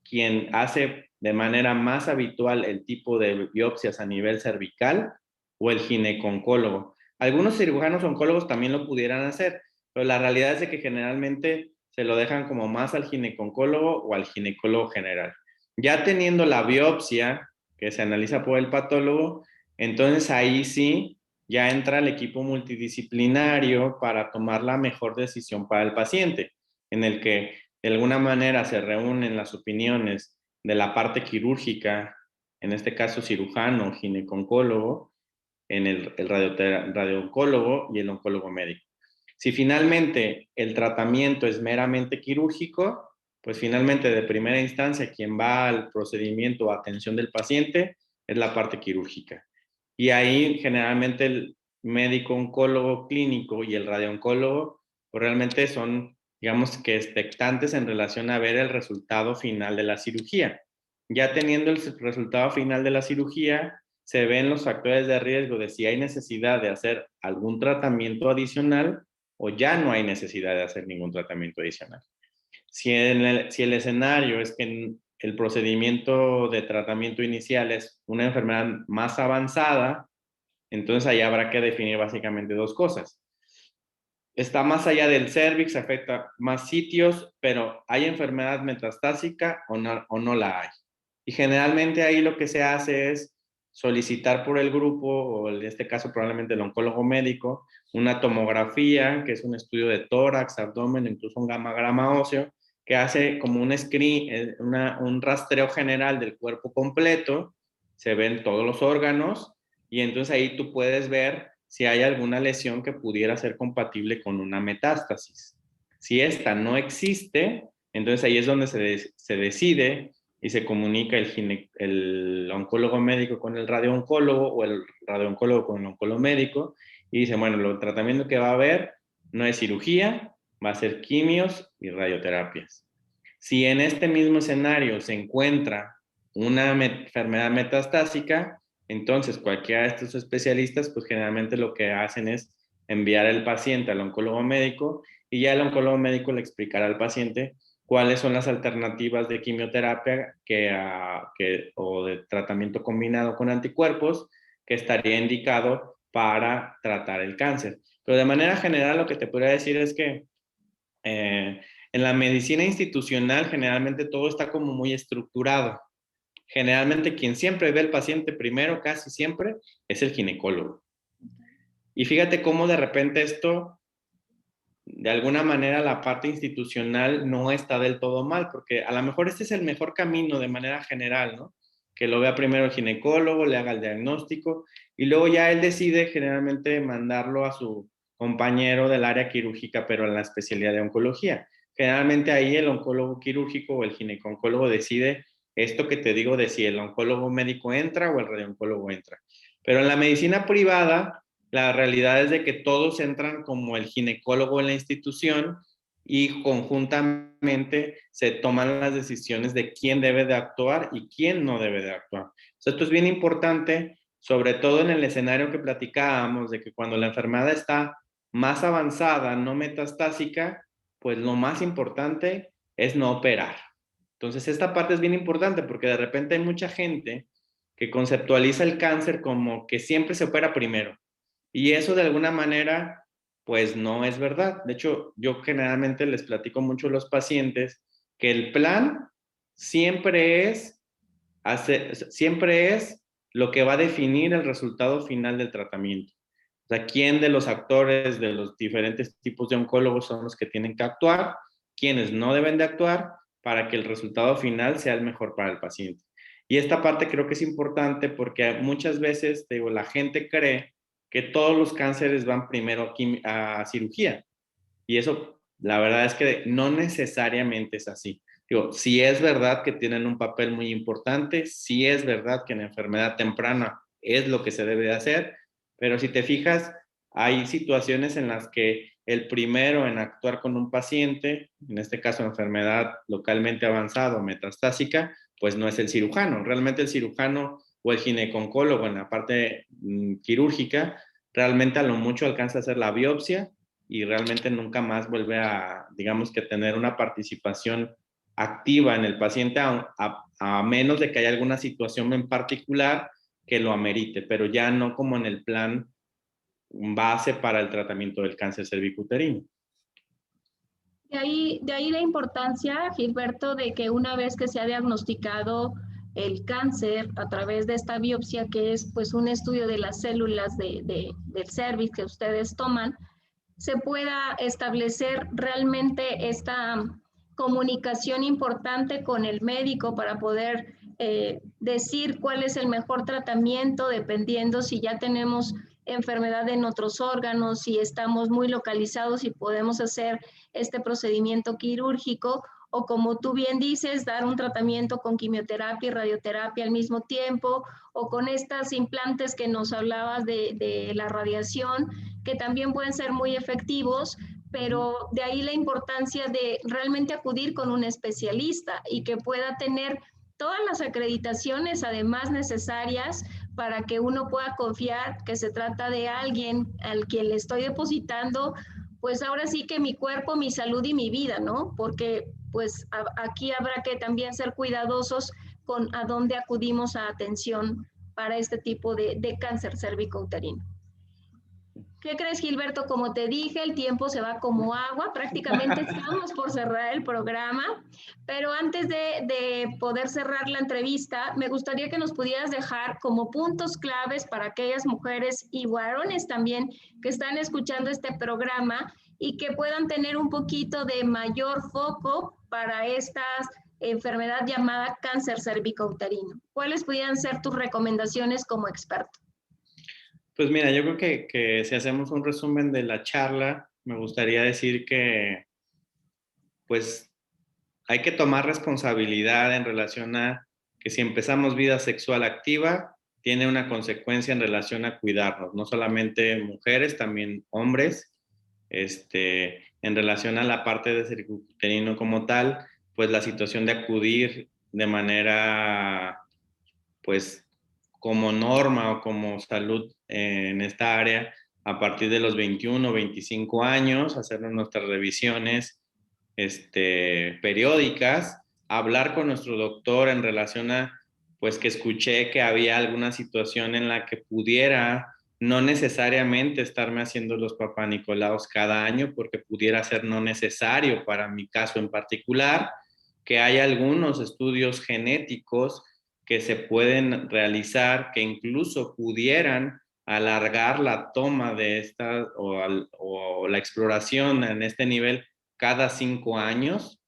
[SPEAKER 2] quien hace de manera más habitual el tipo de biopsias a nivel cervical, o el gineconcólogo. Algunos cirujanos oncólogos también lo pudieran hacer, pero la realidad es de que generalmente se lo dejan como más al gineconcólogo o al ginecólogo general. Ya teniendo la biopsia que se analiza por el patólogo, entonces ahí sí ya entra el equipo multidisciplinario para tomar la mejor decisión para el paciente, en el que de alguna manera se reúnen las opiniones de la parte quirúrgica, en este caso cirujano, gineconcólogo, en el radiooncólogo y el oncólogo médico. Si finalmente el tratamiento es meramente quirúrgico, pues finalmente de primera instancia quien va al procedimiento o atención del paciente es la parte quirúrgica. Y ahí generalmente el médico oncólogo clínico y el radiooncólogo pues realmente son, digamos que expectantes en relación a ver el resultado final de la cirugía. Ya teniendo el resultado final de la cirugía, se ven los factores de riesgo de si hay necesidad de hacer algún tratamiento adicional o ya no hay necesidad de hacer ningún tratamiento adicional. Si el escenario es que el procedimiento de tratamiento inicial es una enfermedad más avanzada, entonces ahí habrá que definir básicamente dos cosas. Está más allá del cervix, afecta más sitios, pero ¿hay enfermedad metastásica o no la hay? Y generalmente ahí lo que se hace es solicitar por el grupo, o en este caso probablemente el oncólogo médico, una tomografía, que es un estudio de tórax, abdomen, incluso un gammagrama óseo, que hace como un screen, un rastreo general del cuerpo completo, se ven todos los órganos, y entonces ahí tú puedes ver si hay alguna lesión que pudiera ser compatible con una metástasis. Si esta no existe, entonces ahí es donde se decide y se comunica el oncólogo médico con el radiooncólogo o el radiooncólogo con el oncólogo médico y dice, bueno, el tratamiento que va a haber no es cirugía, va a ser quimios y radioterapias. Si en este mismo escenario se encuentra una enfermedad metastásica, entonces cualquiera de estos especialistas, pues generalmente lo que hacen es enviar al paciente al oncólogo médico y ya el oncólogo médico le explicará al paciente cuáles son las alternativas de quimioterapia o de tratamiento combinado con anticuerpos que estaría indicado para tratar el cáncer. Pero de manera general lo que te podría decir es que en la medicina institucional generalmente todo está como muy estructurado. Generalmente quien siempre ve al paciente primero, casi siempre, es el ginecólogo. Y fíjate cómo de repente esto, de alguna manera la parte institucional no está del todo mal, porque a lo mejor este es el mejor camino de manera general, ¿no? Que lo vea primero el ginecólogo, le haga el diagnóstico y luego ya él decide generalmente mandarlo a su compañero del área quirúrgica, pero en la especialidad de oncología. Generalmente ahí el oncólogo quirúrgico o el gineconcólogo decide esto que te digo de si el oncólogo médico entra o el radiooncólogo entra. Pero en la medicina privada, la realidad es de que todos entran como el ginecólogo en la institución y conjuntamente se toman las decisiones de quién debe de actuar y quién no debe de actuar. Esto es bien importante, sobre todo en el escenario que platicábamos, de que cuando la enfermedad está más avanzada, no metastásica, pues lo más importante es no operar. Entonces, esta parte es bien importante porque de repente hay mucha gente que conceptualiza el cáncer como que siempre se opera primero. Y eso de alguna manera, pues no es verdad. De hecho, yo generalmente les platico mucho a los pacientes que el plan siempre es, siempre es lo que va a definir el resultado final del tratamiento. O sea, quién de los actores de los diferentes tipos de oncólogos son los que tienen que actuar, quiénes no deben de actuar para que el resultado final sea el mejor para el paciente. Y esta parte creo que es importante porque muchas veces, digo, la gente cree que todos los cánceres van primero a cirugía. Y eso, la verdad es que no necesariamente es así. Digo, sí es verdad que tienen un papel muy importante, sí es verdad que en enfermedad temprana es lo que se debe de hacer, pero si te fijas, hay situaciones en las que el primero en actuar con un paciente, en este caso enfermedad localmente avanzada o metastásica, pues no es el cirujano. Realmente el cirujano o el gineconcólogo en la parte quirúrgica, realmente a lo mucho alcanza a hacer la biopsia y realmente nunca más vuelve a, digamos que tener una participación activa en el paciente a menos de que haya alguna situación en particular que lo amerite, pero ya no como en el plan base para el tratamiento del cáncer cervicuterino.
[SPEAKER 1] De ahí la importancia, Gilberto, de que una vez que se ha diagnosticado el cáncer a través de esta biopsia, que es pues un estudio de las células del cervix que ustedes toman, se pueda establecer realmente esta comunicación importante con el médico para poder decir cuál es el mejor tratamiento, dependiendo si ya tenemos enfermedad en otros órganos, si estamos muy localizados y podemos hacer este procedimiento quirúrgico, o como tú bien dices, dar un tratamiento con quimioterapia y radioterapia al mismo tiempo, o con estas implantes que nos hablabas de la radiación, que también pueden ser muy efectivos, pero de ahí la importancia de realmente acudir con un especialista y que pueda tener todas las acreditaciones además necesarias para que uno pueda confiar que se trata de alguien al quien le estoy depositando, pues ahora sí que mi cuerpo, mi salud y mi vida, ¿no? Porque pues aquí habrá que también ser cuidadosos con a dónde acudimos a atención para este tipo de cáncer cervicouterino. ¿Qué crees, Gilberto? Como te dije, el tiempo se va como agua. Prácticamente estamos por cerrar el programa, pero antes de poder cerrar la entrevista, me gustaría que nos pudieras dejar como puntos claves para aquellas mujeres y varones también que están escuchando este programa y que puedan tener un poquito de mayor foco para esta enfermedad llamada cáncer cervicouterino. ¿Cuáles pudieran ser tus recomendaciones como experto?
[SPEAKER 2] Pues mira, yo creo que si hacemos un resumen de la charla, me gustaría decir que pues hay que tomar responsabilidad en relación a que si empezamos vida sexual activa, tiene una consecuencia en relación a cuidarnos, no solamente mujeres, también hombres, en relación a la parte de cervicuterino como tal, pues la situación de acudir de manera, pues como norma o como salud en esta área a partir de los 21 o 25 años, hacernos nuestras revisiones periódicas, hablar con nuestro doctor en relación a, pues que escuché que había alguna situación en la que pudiera no necesariamente estarme haciendo los papanicoláos cada año, porque pudiera ser no necesario para mi caso en particular, que hay algunos estudios genéticos que se pueden realizar que incluso pudieran alargar la toma de esta o la exploración en este nivel cada 5 años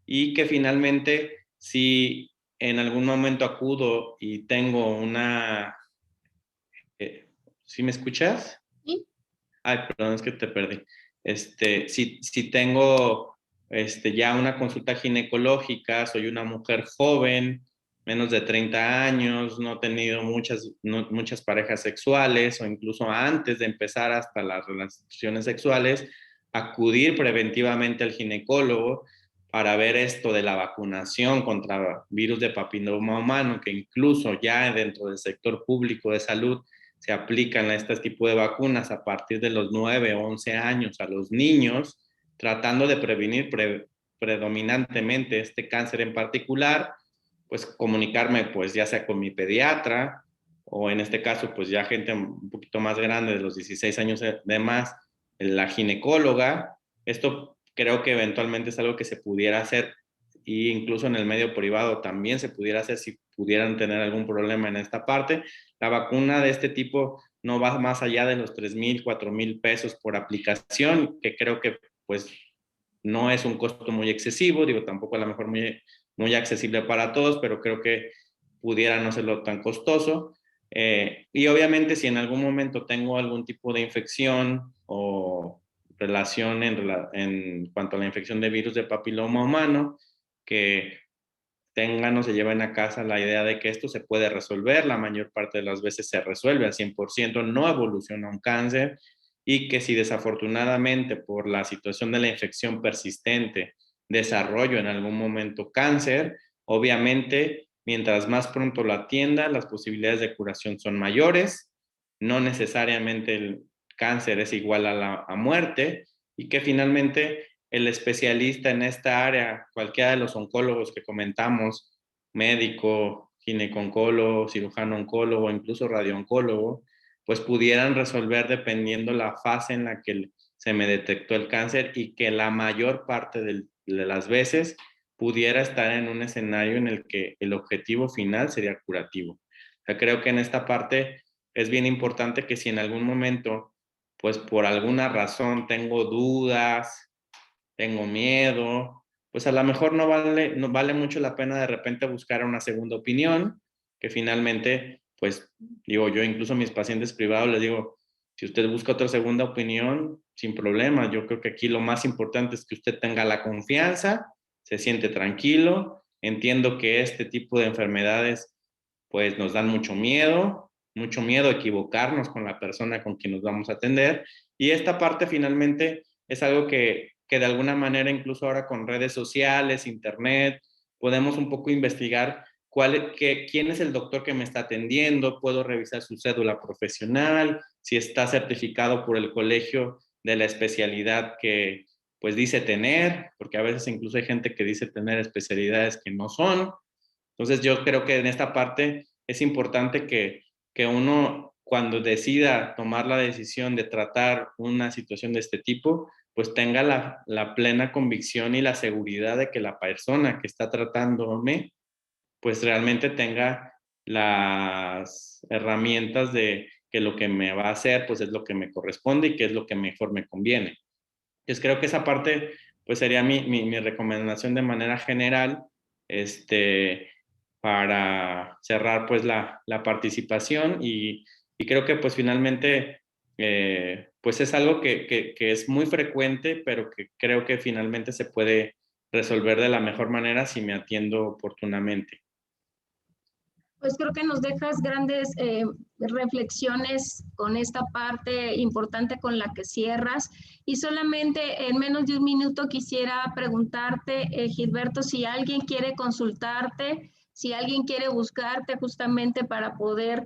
[SPEAKER 2] y que finalmente si en algún momento acudo y tengo una... ¿Sí me escuchas?
[SPEAKER 1] ¿Sí?
[SPEAKER 2] Ay, perdón, es que te perdí. Si tengo ya una consulta ginecológica, soy una mujer joven, menos de 30 años, no he tenido muchas parejas sexuales o incluso antes de empezar hasta las relaciones sexuales, acudir preventivamente al ginecólogo para ver esto de la vacunación contra virus de papiloma humano, que incluso ya dentro del sector público de salud se aplican a este tipo de vacunas a partir de los 9 o 11 años a los niños, tratando de prevenir predominantemente este cáncer en particular, pues comunicarme pues ya sea con mi pediatra o en este caso, pues ya gente un poquito más grande, de los 16 años de más, la ginecóloga. Esto creo que eventualmente es algo que se pudiera hacer, e incluso en el medio privado también se pudiera hacer si pudieran tener algún problema en esta parte. La vacuna de este tipo no va más allá de los 3,000, 4,000 pesos por aplicación, que creo que pues no es un costo muy excesivo, digo, tampoco a lo mejor muy accesible para todos, pero creo que pudiera no serlo tan costoso. Y obviamente si en algún momento tengo algún tipo de infección o relación en cuanto a la infección de virus de papiloma humano, que tengan o se lleven a casa la idea de que esto se puede resolver, la mayor parte de las veces se resuelve al 100%, no evoluciona un cáncer, y que si desafortunadamente por la situación de la infección persistente desarrollo en algún momento cáncer, obviamente mientras más pronto lo atienda, las posibilidades de curación son mayores, no necesariamente el cáncer es igual a muerte, y que finalmente el especialista en esta área, cualquiera de los oncólogos que comentamos, médico, gineco-oncólogo, cirujano-oncólogo, incluso radio-oncólogo, pues pudieran resolver dependiendo la fase en la que se me detectó el cáncer, y que la mayor parte de las veces pudiera estar en un escenario en el que el objetivo final sería curativo. O sea, creo que en esta parte es bien importante que si en algún momento, pues por alguna razón tengo dudas, tengo miedo, pues a lo mejor no vale mucho la pena de repente buscar una segunda opinión, que finalmente, pues digo, yo incluso a mis pacientes privados les digo, si usted busca otra segunda opinión, sin problema. Yo creo que aquí lo más importante es que usted tenga la confianza, se siente tranquilo. Entiendo que este tipo de enfermedades pues nos dan mucho miedo a equivocarnos con la persona con quien nos vamos a atender, y esta parte finalmente es algo que de alguna manera, incluso ahora con redes sociales, internet, podemos un poco investigar quién es el doctor que me está atendiendo, puedo revisar su cédula profesional, si está certificado por el colegio de la especialidad que pues dice tener, porque a veces incluso hay gente que dice tener especialidades que no son. Entonces yo creo que en esta parte es importante que uno, cuando decida tomar la decisión de tratar una situación de este tipo, pues tenga la plena convicción y la seguridad de que la persona que está tratándome, pues realmente tenga las herramientas de que lo que me va a hacer, pues es lo que me corresponde y que es lo que mejor me conviene. Entonces creo que esa parte, pues sería mi recomendación de manera general, este, para cerrar pues la participación, y creo que pues finalmente pues es algo que es muy frecuente, pero que creo que finalmente se puede resolver de la mejor manera si me atiendo oportunamente.
[SPEAKER 1] Pues creo que nos dejas grandes reflexiones con esta parte importante con la que cierras. Y solamente en menos de un minuto quisiera preguntarte, Gilberto, si alguien quiere consultarte, si alguien quiere buscarte justamente para poder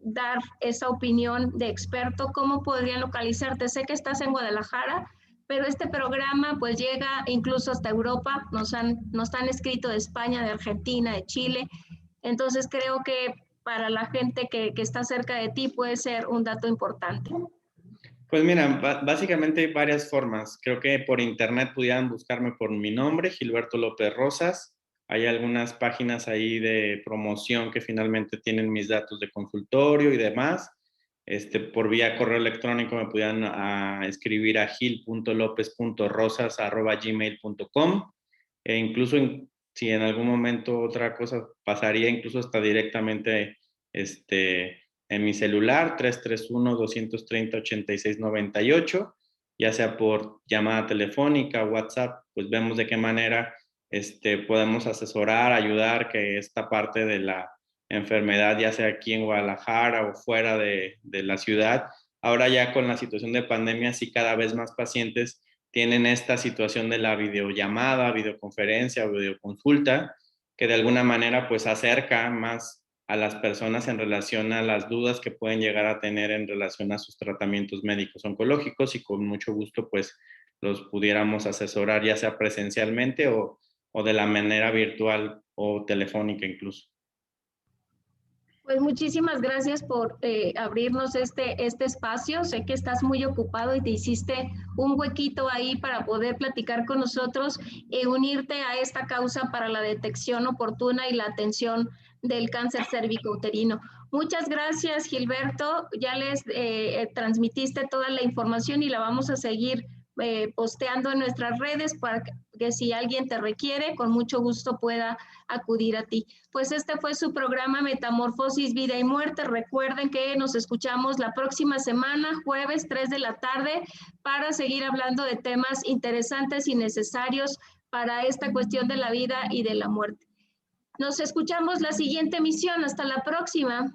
[SPEAKER 1] dar esa opinión de experto, ¿cómo podrían localizarte? Sé que estás en Guadalajara, pero este programa pues llega incluso hasta Europa, nos han escrito de España, de Argentina, de Chile. Entonces creo que para la gente que está cerca de ti puede ser un dato importante.
[SPEAKER 2] Pues mira, básicamente hay varias formas. Creo que por internet pudieran buscarme por mi nombre, Gilberto López Rosas. Hay algunas páginas ahí de promoción que finalmente tienen mis datos de consultorio y demás. Por vía correo electrónico me pudieran escribir a gil.lopez.rosas@gmail.com. Incluso si en algún momento otra cosa pasaría, incluso hasta directamente en mi celular, 331-230-8698, ya sea por llamada telefónica, WhatsApp, pues vemos de qué manera podemos asesorar, ayudar que esta parte de la enfermedad, ya sea aquí en Guadalajara o fuera de la ciudad. Ahora ya con la situación de pandemia, sí, cada vez más pacientes tienen esta situación de la videollamada, videoconferencia o videoconsulta, que de alguna manera pues acerca más a las personas en relación a las dudas que pueden llegar a tener en relación a sus tratamientos médicos oncológicos, y con mucho gusto pues los pudiéramos asesorar ya sea presencialmente o de la manera virtual o telefónica incluso.
[SPEAKER 1] Pues muchísimas gracias por abrirnos este espacio. Sé que estás muy ocupado y te hiciste un huequito ahí para poder platicar con nosotros y unirte a esta causa para la detección oportuna y la atención del cáncer cérvico-uterino. Muchas gracias, Gilberto. Ya les transmitiste toda la información y la vamos a seguir posteando en nuestras redes para que si alguien te requiere, con mucho gusto pueda acudir a ti. Pues este fue su programa Metamorfosis, Vida y Muerte. Recuerden que nos escuchamos la próxima semana, jueves 3 de la tarde, para seguir hablando de temas interesantes y necesarios para esta cuestión de la vida y de la muerte. Nos escuchamos la siguiente emisión. Hasta la próxima.